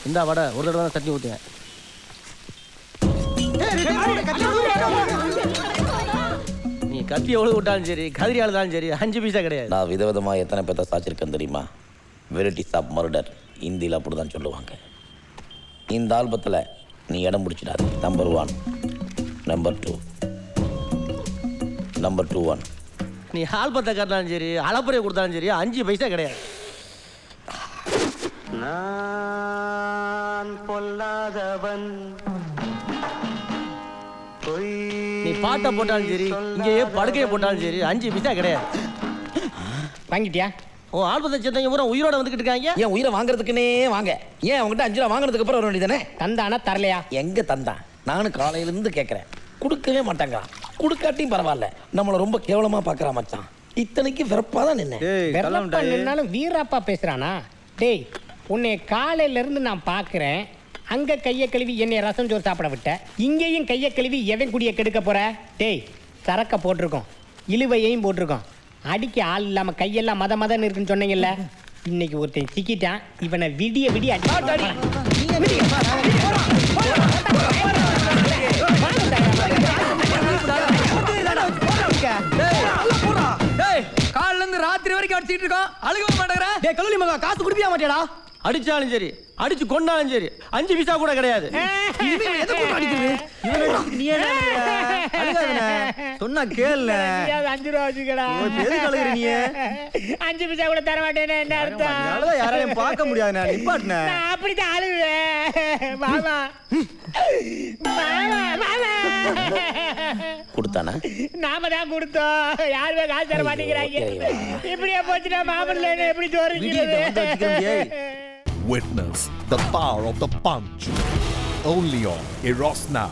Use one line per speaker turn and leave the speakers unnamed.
இந்த வடை ஒரு தடவை தான் தண்ணி ஊற்றுங்க. நீ கத்தி எவ்வளோ விட்டாலும் சரி, கதிரி ஆளுதாலும் சரி, 5 பைசா கிடையாது.
நான் விதவிதமாக எத்தனை பேர்த்த சாச்சிருக்கேன் தெரியுமா? வெரைட்டிஸ் ஆஃப் மர்டர் இந்தியில் அப்படி தான் சொல்லுவாங்க. இந்த ஆல்பத்தில் நீ இடம் பிடிச்சிடாது. Number 1, number 2, number 2-1.
நீ ஆல்பத்தை காட்டினாலும் சரி, அளப்புறையை கொடுத்தாலும் சரி, 5 பைசா கிடையாது.
நான் பொல்லாதவன்,
நீ பாட்டை போட்டாலும் சரி, இங்கேயே படுக்கையை போட்டாலும் சரி, 5 பைசா கிடையாது.
வாங்கிட்டியா?
ஓ ஆல்பத்தை சேர்ந்தவங்க பூரா உயிரோட வந்துக்கிட்டு இருக்காங்க.
ஏன் உயிரை வாங்குறதுக்குன்னே வாங்க. ஏன் அவங்ககிட்ட 5 ரூபா வாங்குறதுக்கு அப்புறம் வர வேண்டியதானே?
தந்தானா தரலையா?
எங்கே தந்தான்? நானும் காலையிலேருந்து கேட்குறேன், கொடுக்கவே மாட்டாங்கிறான். கொடுக்காட்டியும் பரவாயில்ல, நம்மளை ரொம்ப கேவலமாக பார்க்குறான் மச்சான். இத்தனைக்கு வெறப்பாக தான்
நின்னாலும் வீராப்பா பேசுறானா? டேய், உன்னை காலையில இருந்து நான் பார்க்குறேன். அங்கே கையை கழுவி என்னை ரசம் சோறு சாப்பிட விட்ட, இங்கேயும் கையை கழுவி எவன் குடியை கெடுக்க போற? டேய், சரக்க போட்டிருக்கோம், இழுவையையும் போட்டிருக்கோம். அடிக்க ஆள் இல்லாமல் கையெல்லாம் மதன்னு இருக்குன்னு சொன்னீங்கல்ல. இன்னைக்கு ஒருத்தன் சிக்கிட்டான். இவனை விடிய விடிய அடி.
காலைல இருந்து ராத்திரி வரைக்கும் அடிச்சிட்டு இருக்கோம், அழுகவே மாட்டேங்கிற.
டேய் கல்லூரி மகா, காசு குடுப்பியா மாட்டியாடா? அடிச்சாலும் சரி, அடிச்சு கொண்டாலும் சரி, 5 பைசா கூட கிடையாது.
சொன்னா கேளு.
5 ரூபா வச்சுக்கடா. 5 பைசா கூட தர மாட்டேன்னு என்ன அர்த்தம்?
யாரையும் பார்க்க முடியாது. நான் நிப்பாட்டினேன்.
நான் அப்படித்தான் அழுவேன். மாமா
கொடுத்தானா?
நாம தான் கொடுத்தோம், யாருமே காசு தர மாட்டேங்கிறாங்க. இப்படியே போச்சுன்னா மாமன்ல எப்படி தோறுகிறது?
Witness the power of the punch. Only on Eros Now.